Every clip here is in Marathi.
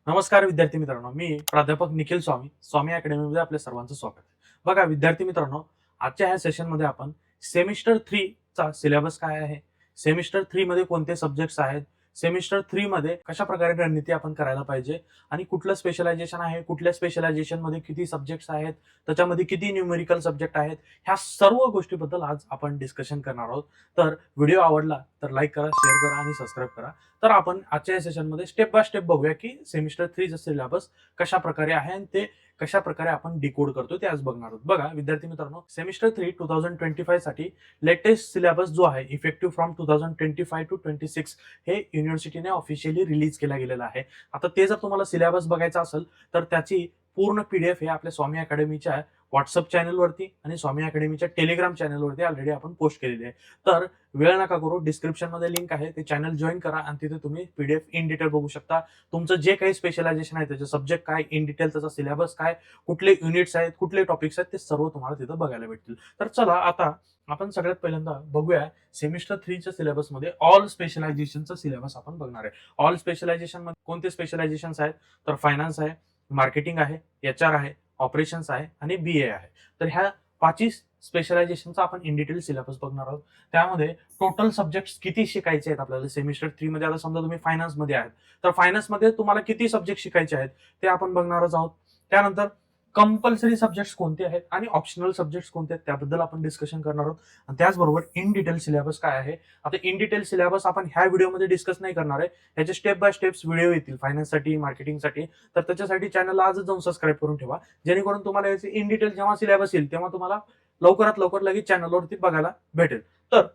नमस्कार विद्यार्थी मित्रांनो, मी प्राध्यापक निखिल स्वामी अकॅडमीमध्ये आपल्या सर्वांचं स्वागत आहे. बघा विद्यार्थी मित्रांनो, आजच्या ह्या सेशनमध्ये आपण सेमिस्टर 3 चा सिलेबस काय आहे, सेमिस्टर 3 मध्ये कोणते सब्जेक्ट्स आहेत, सेमिस्टर 3 मध्ये कशा प्रकारे रणनीती आपण करायला पाहिजे आणि कुठलं स्पेशलायझेशन आहे, कुठल्या स्पेशलायझेशन मध्ये किती सब्जेक्ट्स आहेत, त्याच्यामध्ये किती न्यूमेरिकल सब्जेक्ट आहेत, ह्या सर्व गोष्टीबद्दल आज आपण डिस्कशन करणार आहोत. तर व्हिडिओ आवडला तर लाईक करा, शेअर करा आणि सबस्क्राईब करा. तर आपण आजच्या या सेशनमध्ये स्टेप बाय स्टेप बघूया की सेमिस्टर 3 चा सिलेबस कशा प्रकारे आहे आणि ते कशा प्रकारे आपण डिकोड करतो ते आज बघणार आहोत. बघा विद्यार्थी मित्रांनो, सेमिस्टर 3 2025 साठी लेटेस्ट सिलेबस जो आहे इफेक्टिव्ह फ्रॉम 2025 टू 26 हे युनिव्हर्सिटीने ऑफिशियली रिलीज केला गेलेला आहे. आता ते जर तुम्हाला सिलेबस बघायचा असेल तर त्याची पूर्ण पीडीएफ हे आपल्या स्वामी अकॅडमीच्या व्हॉट्सअप चॅनलवरती आणि स्वामी अकॅडमीच्या टेलिग्राम चॅनलवरती ऑलरेडी आपण पोस्ट केलेली आहे. तर वेळ नका करू, डिस्क्रिप्शन मध्ये लिंक आहे, ते चॅनल जॉईन करा आणि तिथे तुम्ही पीडीएफ इन डिटेल बघू शकता. तुमचं जे काही स्पेशलायझेशन आहे, त्याचे सब्जेक्ट काय, इन डिटेल त्याचा सिलेबस काय, कुठले युनिट्स आहेत, कुठले टॉपिक्स आहेत, ते सर्व तुम्हाला तिथं बघायला भेटतील. तर चला आता आपण सगळ्यात पहिल्यांदा बघूया सेमिस्टर 3 च्या सिलेबस मध्ये ऑल स्पेशलायझेशनचा सिलेबस आपण बघणार आहे. ऑल स्पेशलायझेशन मध्ये कोणते स्पेशलायझेशन आहेत, तर फायनान्स आहे, मार्केटिंग आहे, एचआर आहे, ऑपरेशन्स आहे आणि बीए आहे. तर ह्या पाचही स्पेशलायझेशनचा आपण इन डिटेल सिलेबस बघणार आहोत. त्यामध्ये टोटल सब्जेक्ट किती शिकायचे आहेत आपल्याला सेमिस्टर 3 मध्ये. आता समजा तुम्ही फायनान्स मध्ये आहात तर फायनान्स मध्ये तुम्हाला किती सब्जेक्ट शिकायचे आहेत ते आपण बघणारच आहोत. त्यानंतर कंपल्सरी सब्जेक्ट्स कोणते आहेत आणि ऑप्शनल सब्जेक्ट्स कोणते आहेत त्याबद्दल आपण डिस्कशन करणार आहोत. आणि त्याचबरोबर इन डिटेल सिलेबस काय आहे. आता इन डिटेल सिलेबस आपण ह्या व्हिडिओमध्ये डिस्कस नाही करणार आहे, ह्याचे स्टेप बाय स्टेप्स व्हिडिओ येतील फायनान्ससाठी, मार्केटिंगसाठी. तर त्याच्यासाठी चॅनलला आजच जाऊन सबस्क्राईब करून ठेवा, जेणेकरून तुम्हाला याचे इन डिटेल जेव्हा सिलेबस येईल तेव्हा तुम्हाला लवकरात लवकर लगेच चॅनलवरती बघायला भेटेल. तर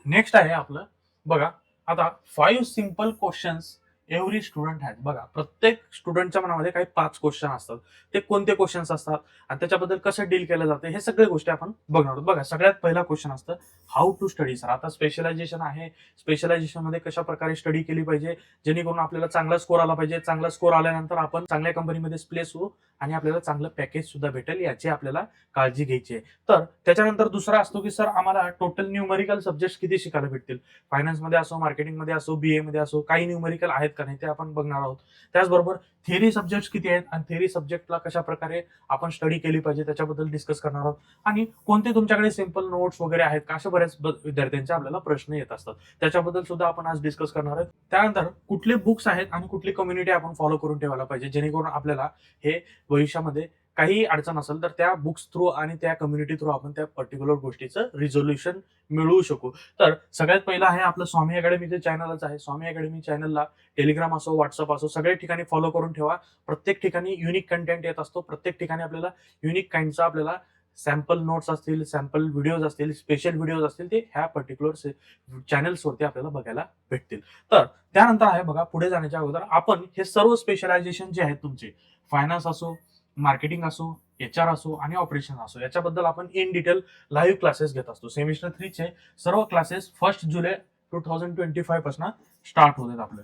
नेक्स्ट आहे आपलं, बघा आता 5 simple questions every student has. बघा प्रत्येक स्टुडंटच्या मनामध्ये काही 5 क्वेश्चन असतात. ते कोणते क्वेश्चन्स असतात आणि त्याच्याबद्दल कसं डील केलं जातं हे सगळे गोष्टी आपण बघणार आहोत. बघा सगळ्यात पहिला क्वेश्चन असतं हाऊ टू स्टडी. सर आता स्पेशलायझेशन आहे, स्पेशलायझेशन मध्ये कशा प्रकारे स्टडी केली पाहिजे जेणेकरून आपल्याला चांगला स्कोर आला पाहिजे, चांगला स्कोर आल्यानंतर आपण चांगल्या कंपनीमध्ये प्लेस होऊ आणि आपल्याला चांगलं पॅकेज सुद्धा भेटेल, याची आपल्याला काळजी घ्यायची आहे. तर त्याच्यानंतर दुसरा असतो की सर आम्हाला टोटल न्यूमरिकल सब्जेक्ट किती शिकायला भेटतील. फायनान्स मध्ये असो, मार्केटिंग मध्ये असो, बीए मध्ये असो, काही न्यूमरिकल आहेत का नाही ते आपण बघणार आहोत. त्याचबरोबर थेरी सब्जेक्ट किती आहेत आणि थेरी सब्जेक्टला कशा प्रकारे आपण स्टडी केली पाहिजे त्याच्याबद्दल डिस्कस करणार आहोत. आणि कोणते तुमच्याकडे सिंपल नोट्स वगैरे आहेत का, अशा बऱ्याच विद्यार्थ्यांचे आपल्याला प्रश्न येत असतात, त्याच्याबद्दल सुद्धा आपण आज डिस्कस करणार आहोत. त्यानंतर कुठले बुक्स आहेत आणि कुठली कम्युनिटी आपण फॉलो करून ठेवायला पाहिजे जेणेकरून आपल्याला हे भविष्यामध्ये काही अडचण असेल तर त्या बुक्स थ्रू आणि त्या कम्युनिटी थ्रू आपण त्या पर्टिक्युलर गोष्टीचं रिझोल्युशन मिळवू शकू. तर सगळ्यात पहिलं आहे आपलं स्वामी अकॅडमीचे चॅनलच आहे. स्वामी अकॅडमी चॅनलला टेलिग्राम असो, व्हॉट्सअप असो, सगळ्या ठिकाणी फॉलो करून ठेवा. प्रत्येक ठिकाणी युनिक कंटेंट येत असतो, प्रत्येक ठिकाणी आपल्याला युनिक काइंडचा आपल्याला सॅम्पल नोट्स असतील, सॅम्पल व्हिडिओज असतील, स्पेशल व्हिडिओज असतील, ते ह्या पर्टिक्युलर चॅनल्सवरती आपल्याला बघायला भेटतील. तर त्यानंतर आहे बघा, पुढे जाण्याच्या अगोदर आपण हे सर्व स्पेशलायझेशन जे आहेत तुमचे, फायनान्स असो, मार्केटिंग असो, एचआर असो आणि ऑपरेशन असो, याच्याबद्दल आपण इन डिटेल लाईव्ह क्लासेस घेत असतो. सेमिस्टर 3 चे सर्व क्लासेस 1 जुलै 2025 पासून स्टार्ट होतात आपले.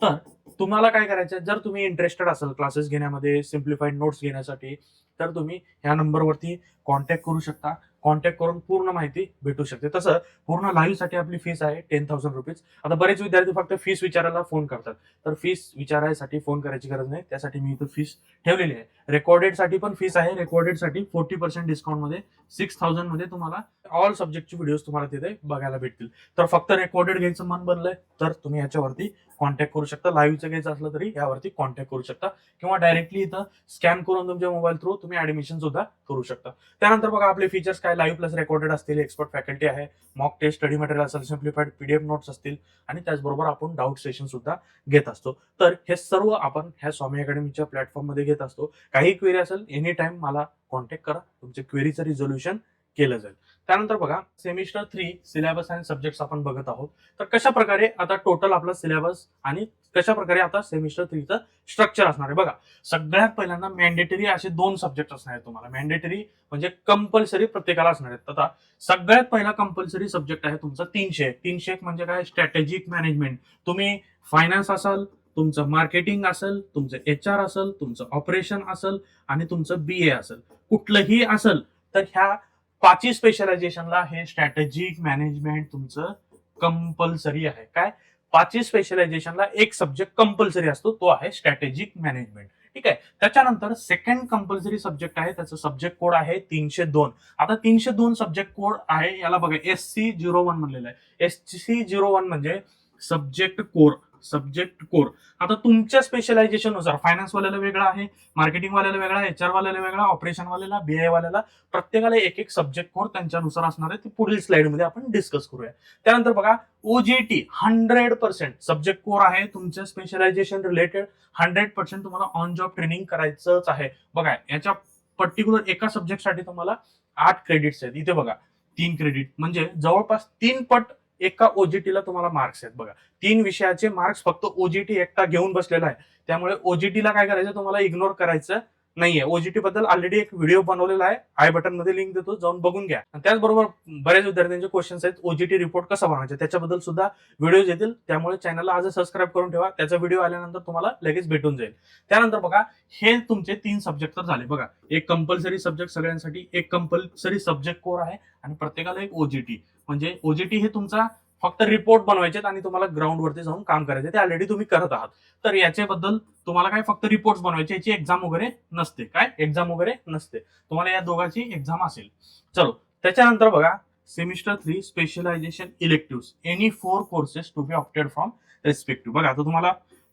तर तुम्हाला काय करायचं, जर तुम्ही इंटरेस्टेड असाल क्लासेस घेण्यामध्ये, सिम्प्लिफाईड नोट्स घेण्यासाठी, तर तुम्ही ह्या नंबरवरती कॉन्टॅक्ट करू शकता. कॉन्टॅक्ट करून पूर्ण माहिती भेटू शकते. तसं पूर्ण लाईव्ह साठी आपली फीस आहे 10,000 रुपीज. आता बरेच विद्यार्थी फक्त फीस विचारायला फोन करतात, तर फीस विचारायसाठी फोन करायची गरज नाही, त्यासाठी मी इथं फीस ठेवलेली आहे. रेकॉर्डेड साठी पण फीस आहे. रेकॉर्डेड साठी 40% डिस्काउंट मध्ये 6,000 मध्ये तुम्हाला ऑल सब्जेक्टची व्हिडिओ तुम्हाला तिथे बघायला भेटतील. तर फक्त रेकॉर्डेड घ्यायचं मन बनलंय तर तुम्ही याच्यावरती कॉन्टॅक्ट करू शकता. लाईव्हचं घ्यायचं असलं तरी यावरती कॉन्टॅक्ट करू शकता किंवा डायरेक्टली इथं स्कॅन करून तुमच्या मोबाईल थ्रू तुम्ही ऍडमिशन सुद्धा करू शकता. त्यानंतर बघा आपले फीचर्स काय, लाईव्ह प्लस रेकॉर्डेड असतील, एक्सपर्ट फॅकल्टी आहे, मॉक टेस्ट, स्टडी मटेरियल असेल, सिम्प्लिफाईड पीडीएफ नोट्स असतील आणि त्याचबरोबर आपण डाऊट सेशन सुद्धा घेत असतो. तर हे सर्व आपण ह्या स्वामी अकॅडमीच्या प्लॅटफॉर्म मध्ये घेत असतो. काही क्वेरी असेल एनी टाइम मला कॉन्टॅक्ट करा, तुमच्या क्वेरीचं रिझोल्युशन केलं जाईल. त्यानंतर बघा सेमिस्टर 3 सिलेबस आणि सब्जेक्ट्स आपण बघत आहोत. तर कशा प्रकारे आता टोटल आपला सिलेबस आणि कशा प्रकारे आता सेमिस्टर 3 चं स्ट्रक्चर असणार आहे. बघा सगळ्यात पहिल्यांदा मॅन्डेटरी असे 2 सब्जेक्ट असणार आहेत तुम्हाला. मॅन्डेटरी म्हणजे कंपल्सरी प्रत्येकाला असणार आहेत. आता सगळ्यात पहिला कंपल्सरी सब्जेक्ट आहे तुमचा 301 म्हणजे काय, स्ट्रॅटेजिक मॅनेजमेंट. तुम्ही फायनान्स असाल, तुमचं मार्केटिंग असेल, तुमचं एचआर असेल, तुमचं ऑपरेशन असेल आणि तुमचं बीए असेल, कुठलंही असेल तर ह्या 5 स्पेशलायझेशनला हे स्ट्रॅटेजिक मॅनेजमेंट तुमचं कंपल्सरी आहे. काय 5ही स्पेशलायझेशनला एक सब्जेक्ट कंपल्सरी असतो, तो आहे स्ट्रॅटेजिक मॅनेजमेंट. ठीक आहे. त्याच्यानंतर सेकंड कंपल्सरी सब्जेक्ट आहे, त्याचा सब्जेक्ट कोड आहे 302. आता 302 सब्जेक्ट कोड आहे, याला बघा SC01 म्हणलेलं आहे. SC01 म्हणजे सब्जेक्ट कोर. सब्जेक्ट कोर आता तुमच्या स्पेशलायझेशन नुसार फायनान्स वाल्याला वेगळा आहे, मार्केटिंग वाल्याला वेगळा, HR वाल्याला वेगळा, ऑपरेशन वाल्याला, BI वाल्याला, प्रत्येकाला एक एक सब्जेक्ट कोड त्यांच्यानुसार असणार आहे. ते पुढील स्लाइड मध्ये आपण डिस्कस करूया. त्यानंतर बघा OJT 100% सब्जेक्ट कोर आहे, तुमच्या स्पेशलायझेशन रिलेटेड 100% तुम्हाला ऑन जॉब ट्रेनिंग करायचंच आहे. बघा याच्या पर्टिक्युलर एका सब्जेक्टसाठी तुम्हाला 8 क्रेडिट्स आहेत. इथे बघा 3 क्रेडिट म्हणजे जवळपास 3 पट एका OJTला तुम्हाला मार्क्स आहेत. बघा 3 विषयाचे मार्क्स फक्त OJT एकटा घेऊन बसलेला आहे. त्यामुळे OJTला काय करायचं, तुम्हाला इग्नोर करायचं नाहीये. OJT बद्दल ऑलरेडी एक व्हिडिओ बनवलेला आहे, आय बटन मध्ये लिंक देतो, जाऊन बघून घ्या. त्याचबरोबर बऱ्याच विद्यार्थ्यांचे क्वेश्चन्स आहेत OJT रिपोर्ट कसा बनवायचा, त्याच्याबद्दल सुद्धा व्हिडिओज येतील. त्यामुळे चॅनलला आज सबस्क्राईब करून ठेवा, त्याचा व्हिडिओ आल्यानंतर तुम्हाला लगेच भेटून जाईल. त्यानंतर बघा हे तुमचे 3 सब्जेक्ट तर झाले. बघा एक कंपल्सरी सब्जेक्ट सगळ्यांसाठी, एक कंपल्सरी सब्जेक्ट कोर आहे आणि प्रत्येकाला एक OJT. म्हणजे OJT हे तुमचा फक्त रिपोर्ट बनवायचे आणि तुम्हाला ग्राउंड वरती जाऊन काम करायचे, ते ऑलरेडी तुम्ही करत आहात. तर याच्याबद्दल तुम्हाला काय फक्त रिपोर्ट बनवायचे, याची एक्झाम वगैरे नसते. काय एक्झाम वगैरे नसते, तुम्हाला या दोघांची एक्झाम असेल. चलो त्याच्यानंतर बघा semester 3 specialisation elective any 4 courses to be opted from respective. बघा आता तुम्हाला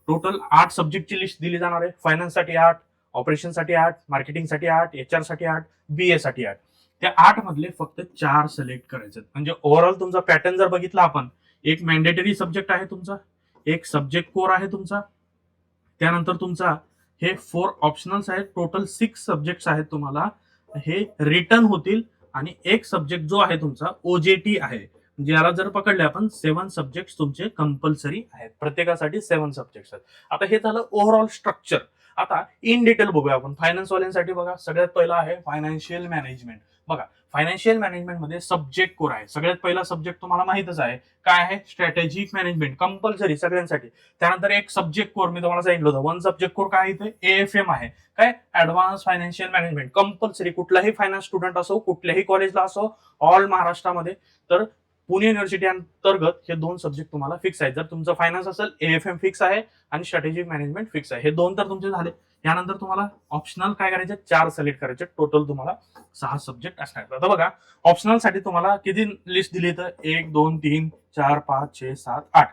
टोटल 8 सब्जेक्टची लिस्ट दिली जाणार आहे. फायनान्स साठी 8, ऑपरेशन साठी 8, मार्केटिंग साठी 8, HR साठी 8, BA साठी 8. त्या 8 मधले फक्त 4 सिलेक्ट करायचे. म्हणजे ओव्हरऑल तुमचा पॅटर्न जर बघितला आपण, एक मॅन्डेटरी सब्जेक्ट आहे तुमचा, एक सब्जेक्ट कोर आहे तुमचा, त्यानंतर तुमचा हे 4 ऑप्शनल्स आहेत. टोटल 6 सब्जेक्ट आहेत तुम्हाला हे रिटर्न होतील आणि एक सब्जेक्ट जो आहे तुमचा OJT आहे. म्हणजे याला जर पकडले आपण 7 सब्जेक्ट तुमचे कंपल्सरी आहेत, प्रत्येकासाठी 7 सब्जेक्ट आहेत. आता हे झालं ओव्हरऑल स्ट्रक्चर. आता इन डिटेल बघूया आपण. फायनान्स वाल्यांसाठी बघा सगळ्यात पहिला आहे फायनान्शियल मॅनेजमेंट. बघा फायनान्शियल मॅनेजमेंट मध्ये सब्जेक्ट कोर आहे. सगळ्यात पहिला सब्जेक्ट तुम्हाला माहितच आहे काय आहे, स्ट्रॅटेजिक मॅनेजमेंट, कंपल्सरी सगळ्यांसाठी. त्यानंतर एक सब्जेक्ट कोर मी तुम्हाला सांगितलं होतं, 1 सब्जेक्ट कोर काय इथे AFM आहे, काय ऍडव्हान्स फायनान्शियल मॅनेजमेंट, कंपल्सरी. कुठलाही फायनान्स स्टुडंट असो, कुठल्याही कॉलेजला असो, ऑल महाराष्ट्रामध्ये, तर पुणे युनिव्हर्सिटी अंतर्गत हे 2 सब्जेक्ट तुम्हाला फिक्स आहेत. जर तुमचं फायनान्स असेल AFM फिक्स आहे आणि स्ट्रॅटेजिक मॅनेजमेंट फिक्स आहे. हे 2 तर तुमचे झाले. यानंतर तुम्हाला ऑप्शनल काय करायचे, 4 सिलेक्ट करायचे. टोटल तुम्हाला 6 सब्जेक्ट असणार. आता बघा ऑप्शनल साठी तुम्हाला किती लिस्ट दिली, तर 1 2 3 4 5 6 7 8.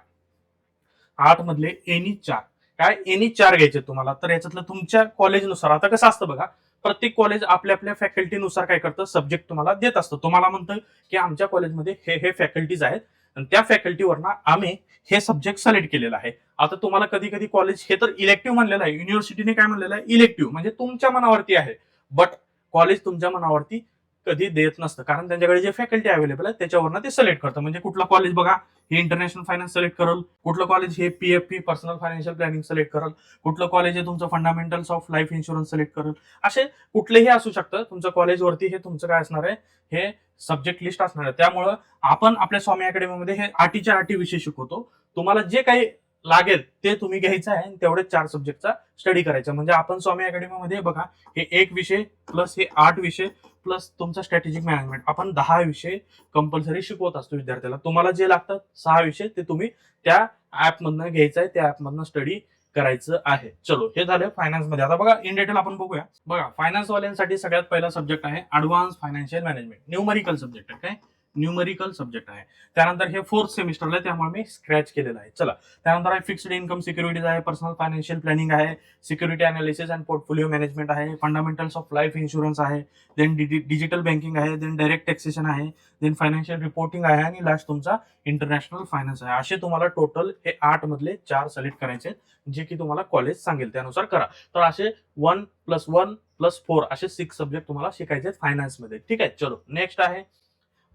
8 मधले एनी 4, काय एनी 4 घ्यायचे तुम्हाला. तर याच्यातलं तुमच्या कॉलेजनुसार, आता कसं असतं बघा, प्रत्येक कॉलेज आपल्या आपल्या फॅकल्टीनुसार काय करतं, सब्जेक्ट तुम्हाला देत असतं. तुम्हाला म्हणतं की आमच्या कॉलेजमध्ये हे फॅकल्टीज आहेत आणि त्या फॅकल्टीवरनं आम्ही हे सब्जेक्ट सिलेक्ट केलेलं आहे. आता तुम्हाला कधी कधी कॉलेज हे तर इलेक्टिव्ह म्हणलेलं आहे, युनिव्हर्सिटीने काय म्हणलेलं आहे, इलेक्टिव्ह म्हणजे तुमच्या मनावरती आहे. बट कॉलेज तुमच्या मनावरती कधी देत नसतं, कारण त्यांच्याकडे जे फॅकल्टी अवेलेबल आहे त्याच्यावरनं ते सिलेक्ट करतं. म्हणजे कुठलं कॉलेज बघा हे इंटरनॅशनल फायनान्स सिलेक्ट करल, कुठलं कॉलेज हे PFP personal financial planning select करल, कुठलं कॉलेज हे तुमचं fundamentals of life insurance select करल. असे कुठलेही असू शकतं. तुमच्या कॉलेजवरती हे तुमचं काय असणार आहे, हे सब्जेक्ट लिस्ट असणार आहे. त्यामुळं आपण आपल्या स्वामी अकॅडमीमध्ये हे 8च्या 8 विषय शिकवतो. तुम्हाला जे काही लागेल ते तुम्ही घ्यायचं आहे आणि तेवढेच 4 सब्जेक्टचा स्टडी करायचा. म्हणजे आपण स्वामी अकॅडमीमध्ये बघा हे 1 विषय प्लस हे 8 विषय प्लस तुमचा स्ट्रॅटेजिक मॅनेजमेंट, आपण 10 विषय कंपल्सरी शिकवत असतो विद्यार्थ्याला. तुम्हाला जे लागतात 6 विषय ते तुम्ही त्या ऍपमधनं घ्यायचं आहे, त्या ऍपमधनं स्टडी करायचं आहे. चलो हे झालं फायनान्स मध्ये. आता बघा इन डिटेल आपण बघूया. बघा फायनान्स वाल्यांसाठी सगळ्यात पहिला सब्जेक्ट आहे advance financial management, numerical subject आहे. काय न्यूमरिकल सब्जेक्ट आहे. त्यानंतर हे 4th सेमिस्टरला आहे, त्यामुळे मी स्क्रॅच केलेलं आहे. चला त्यानंतर आहे फिक्स्ड इन्कम सिक्युरिटीज आहे, पर्सनल फायनान्शियल प्लॅनिंग आहे, security analysis and portfolio management आहे, फंडामेंटल्स ऑफ लाईफ इन्शुरन्स आहे, देन डिजिटल बँकिंग आहे, देन डायरेक्ट टॅक्सेशन आहे, देन फायनान्शियल रिपोर्टिंग आहे आणि लास्ट तुमचा इंटरनॅशनल फायनान्स आहे. असे तुम्हाला टोटल हे 8 मधले 4 सिलेक्ट करायचे, जे की तुम्हाला कॉलेज सांगेल त्यानुसार करा. तर असे 1 + 1 + 4 असे 6 सब्जेक्ट तुम्हाला शिकायचे फायनान्स मध्ये. ठीक आहे. चलो नेक्स्ट आहे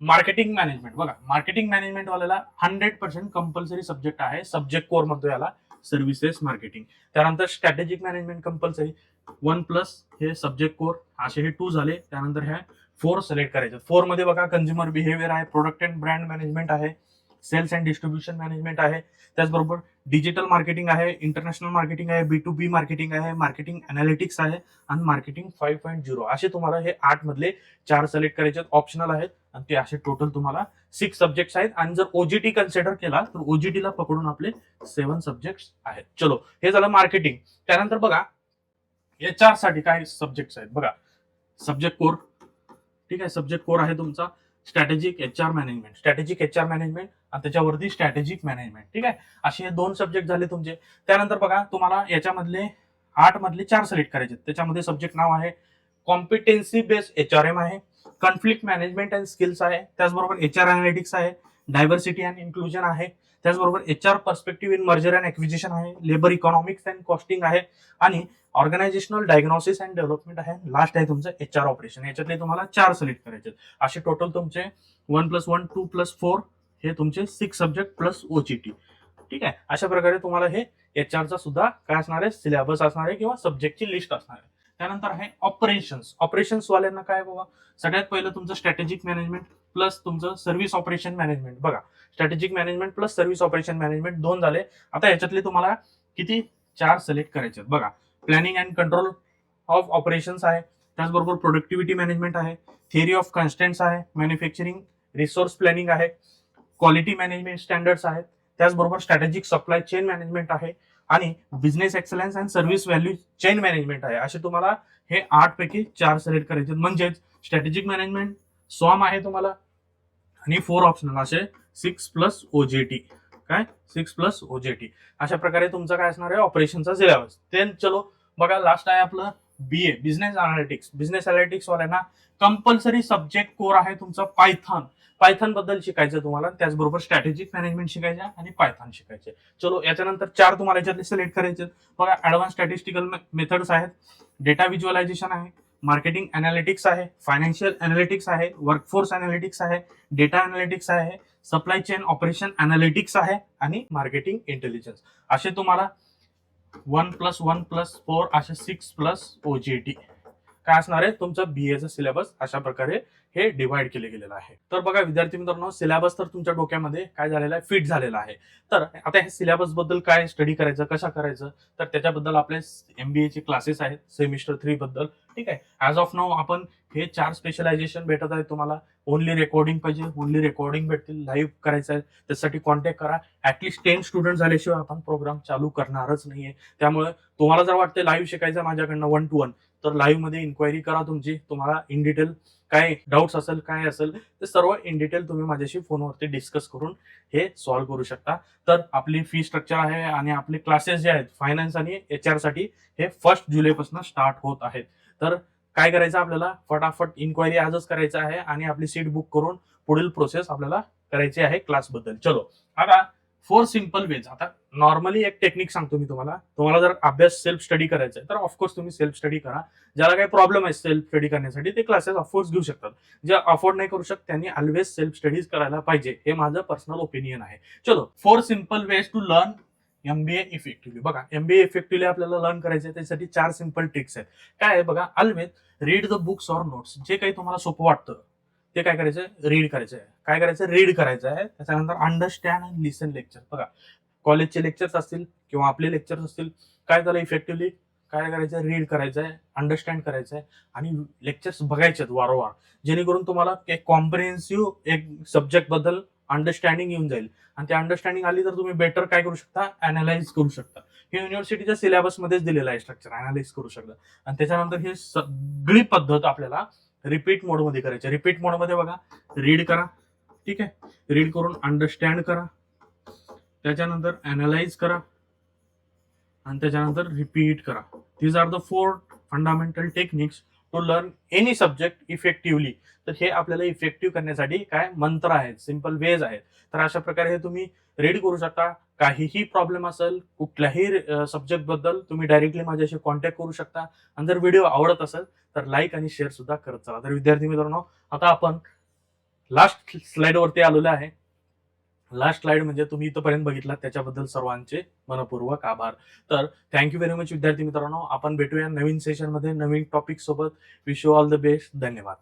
मार्केटिंग मॅनेजमेंट. बघा मार्केटिंग मॅनेजमेंट वाल्याला 100% कंपल्सरी सब्जेक्ट आहे. सब्जेक्ट कोर म्हणतो याला, सर्व्हिसेस मार्केटिंग. त्यानंतर स्ट्रॅटेजिक मॅनेजमेंट कंपल्सरी 1+ हे सब्जेक्ट कोर, असे हे 2 झाले. त्यानंतर ह्या 4 सिलेक्ट करायचे. 4 मध्ये बघा कंझ्युमर बिहेवियर आहे, प्रोडक्ट अँड ब्रँड मॅनेजमेंट आहे, सेल्स अँड डिस्ट्रीब्युशन मॅनेजमेंट आहे, त्याचबरोबर डिजिटल मार्केटिंग आहे, इंटरनॅशनल मार्केटिंग आहे, B2B मार्केटिंग आहे, मार्केटिंग अनालिटिक्स आहे आणि मार्केटिंग 5.0 असे तुम्हाला हे 8 मधले 4 सिलेक्ट करायचे ऑप्शनल आहेत आणि ते असे टोटल तुम्हाला 6 सब्जेक्ट्स आहेत आणि जर OGT कन्सिडर केला तर OGT ला पकडून आपले 7 सब्जेक्ट्स आहेत. चलो हे झालं मार्केटिंग. त्यानंतर बघा HR साठी काय सब्जेक्ट्स आहेत बघा. सब्जेक्ट कोर, ठीक आहे, सब्जेक्ट कोर आहे तुमचा strategic HR management, strategic HR management आणि त्याच्यावरती स्ट्रॅटेजिक मॅनेजमेंट, ठीक आहे. असे हे 2 सब्जेक्ट झाले तुमचे. त्यानंतर बघा तुम्हाला याच्यामधले 8 मधले 4 सिलेक्ट करायचे. त्याच्यामध्ये सब्जेक्ट नाव आहे कॉम्पिटेन्सी बेस्ड HRM आहे, कॉन्फ्लिक्ट मॅनेजमेंट अँड स्किल्स आहे, त्याचबरोबर HR अनालिटिक्स आहे, डायव्हर्सिटी अँड इन्क्लुजन आहे, त्याचबरोबर HR perspective in merger and acquisition आहे, लेबर इकॉनॉमिक्स अँड कॉस्टिंग आहे आणि ऑर्गनायझेशनल डायग्नोसिस अँड डेव्हलपमेंट आहे. लास्ट आहे तुमचं HR ऑपरेशन. याच्यातले तुम्हाला 4 सिलेक्ट करायचे. असे टोटल तुमचे 1+1 2+4 हे तुमचे 6 सब्जेक्ट प्लस OGT, ठीक आहे. अशा प्रकारे तुम्हाला हे HR चा सुद्धा काय असणार आहे, सिलेबस असणार आहे किंवा सब्जेक्टची लिस्ट असणार आहे. त्यानंतर आहे ऑपरेशन्स. ऑपरेशन्स वाल्यांना काय बघा, सगळ्यात पहिलं तुमचं स्ट्रॅटेजिक मॅनेजमेंट प्लस तुमचं सर्व्हिस ऑपरेशन मॅनेजमेंट. बघा strategic management plus service operation management 2 झाले. आता याच्यातले तुम्हाला किती 4 सिलेक्ट करायचे. बघा planning and control of operations आहे, त्याचबरोबर प्रोडक्टिव्हिटी मॅनेजमेंट आहे, थिअरी ऑफ कन्स्टंट्स आहे, मॅन्युफॅक्चरिंग रिसोर्स प्लॅनिंग आहे, क्वालिटी मॅनेजमेंट स्टँडर्ड्स आहेत, त्याचबरोबर स्ट्रॅटेजिक सप्लाय चेन मॅनेजमेंट आहे आणि business excellence and service value chain management आहे. असे तुम्हाला हे 8 पैकी 4 सिलेक्ट करायचे. म्हणजेच स्ट्रॅटेजिक मॅनेजमेंट SWAM आहे तुम्हाला आणि 4 ऑप्शनल असे 6+ OJT. काय 6+ OJT अशा प्रकारे तुमचं काय असणार आहे ऑपरेशनचा सिलेबस. ते चलो बघा लास्ट आहे आपलं BA business analytics. Business analytics वाल्यांना कंपल्सरी सब्जेक्ट कोर आहे तुमचा पायथन बद्दल शिकायचं तुम्हाला, त्याचबरोबर स्ट्रॅटेजिक मॅनेजमेंट शिकायचं आणि पायथन शिकायचे. चलो याच्यानंतर 4 तुम्हाला याच्यातले सिलेक्ट करायचे. बघा ऍडव्हान्स स्टॅटिस्टिकल मेथड्स आहेत, डेटा व्हिज्युअलायझेशन आहे, मार्केटिंग अनालिटिक्स आहे, फायनान्शियल अनालिटिक्स आहे, वर्कफोर्स अनालिटिक्स आहे, डेटा अनालिटिक्स आहे, सप्लाय चेन ऑपरेशन अनालिटिक्स आहे आणि मार्केटिंग इंटेलिजन्स. असे तुम्हाला 1+1+4 असे 6+ OJT काय असणार आहे तुमचं BAचं सिलेबस. अशा प्रकारे हे डिवाइड केले गेलेलं आहे. तर बघा विद्यार्थी मित्रांनो सिलेबस तर तुमच्या डोक्यामध्ये काय झालेला आहे, फिट झालेला आहे. तर आता हे सिलेबस बद्दल काय स्टडी करायचं, कसं करायचं, तर त्याच्याबद्दल आपले MBA चे क्लासेस आहेत सेमिस्टर 3 बद्दल, ठीक आहे. ऍज ऑफ नाऊ आपण हे 4 स्पेशलायझेशन भेटत आहेत तुम्हाला. ओनली रेकॉर्डिंग पाहिजे, ओनली रेकॉर्डिंग भेटतील. लाईव्ह करायचं आहे त्यासाठी कॉन्टॅक्ट करा. ऍटलीस्ट 10 स्टुडंट झाल्याशिवाय आपण प्रोग्राम चालू करणारच नाहीये. त्यामुळे तुम्हाला जर वाटतं लाईव्ह शिकायचं माझ्याकडनं 1 to 1 तर लाईव्ह मध्ये इन्क्वायरी करा तुमची. तुम्हाला इन डिटेल काय डाऊट्स असेल काय असेल ते सर्व इन डिटेल तुम्ही माझ्याशी फोनवरती डिस्कस करून हे सॉल्व्ह करू शकता. तर आपली फी स्ट्रक्चर आहे आणि आपले क्लासेस जे आहेत फायनान्स आणि HR साठी हे 1 जुलैपासून स्टार्ट होत आहेत. तर काय करायचं आपल्याला फटाफट इन्क्वायरी आजच करायचं आहे आणि आपली सीट बुक करून पुढील प्रोसेस आपल्याला करायची आहे क्लास बद्दल. चलो आता 4 सिंपल वेज. आता नॉर्मली एक टेक्निक सांगतो मी तुम्हाला जर अभ्यास सेल्फ स्टडी करायचा आहे तर ऑफकोर्स तुम्ही सेल्फ स्टडी करा. ज्याला काही प्रॉब्लेम आहे सेल्फ स्टडी करण्यासाठी ते क्लासेस ऑफकोर्स घेऊ शकतात. जे अफोर्ड नाही करू शकत त्यांनी ऑलवेज सेल्फ स्टडीज करायला पाहिजे, हे माझं पर्सनल ओपिनियन आहे. चलो 4 simple ways to learn MBA effectively. बघा MBA इफेक्टिव्हली आपल्याला लर्न करायचं आहे त्यासाठी 4 सिंपल ट्रिक्स आहेत. काय आहे बघा, always read the books or notes. जे काही तुम्हाला सोपं वाटतं ते काय करायचं, रीड करायचं आहे. काय करायचं, रीड करायचं आहे. त्याच्यानंतर अंडरस्टँड अँड लिसन लेक्चर. बघा कॉलेजचे लेक्चर्स असतील किंवा आपले लेक्चर्स असतील, काय त्याला इफेक्टिव्हली काय करायचं, रीड करायचं आहे, अंडरस्टँड करायचं आहे आणि लेक्चर्स बघायचे आहेत वारंवार, जेणेकरून तुम्हाला एक कॉम्प्रिहेन्सिव्ह एक सब्जेक्ट बद्दल अंडरस्टँडिंग येऊन जाईल. आणि ते अंडरस्टँडिंग आली तर तुम्ही बेटर काय करू शकता, अनालाइज करू शकता. हे युनिव्हर्सिटीच्या सिलेबस मध्येच दिलेलं आहे स्ट्रक्चर, अनालाइज करू शकता. आणि त्याच्यानंतर हे सगळी पद्धत आपल्याला रिपीट मोडमध्ये करायची. रिपीट मोडमध्ये बघा रीड करा, ठीक आहे, रीड करून अंडरस्टँड करा, त्याच्यानंतर अनालाइज करा आणि त्याच्यानंतर रिपीट करा. These are the 4 fundamental techniques to learn any subject effectively. तर हे आपल्याला इफेक्टिव्ह करण्यासाठी काय मंत्र आहेत, सिंपल वेज आहेत. तर अशा प्रकारे हे तुम्ही रीड करू शकता. काहीही प्रॉब्लेम असेल कुठल्याही सब्जेक्ट बद्दल तुम्ही डायरेक्टली माझ्याशी कॉन्टॅक्ट करू शकता. आणि जर व्हिडिओ आवडत असेल तर लाईक आणि शेअर सुद्धा करत चला. तर विद्यार्थी मित्रांनो आता आपण लास्ट स्लाइड वरती आलेलो आहे. लास्ट स्लाइड म्हणजे तुम्ही इथपर्यंत बघितला त्याच्याबद्दल सर्वांचे मनपूर्वक आभार. तर थँक्यू व्हेरी मच विद्यार्थी मित्रांनो. आपण भेटूया नवीन सेशन मध्ये नवीन टॉपिक सोबत. Wish you all the best. धन्यवाद.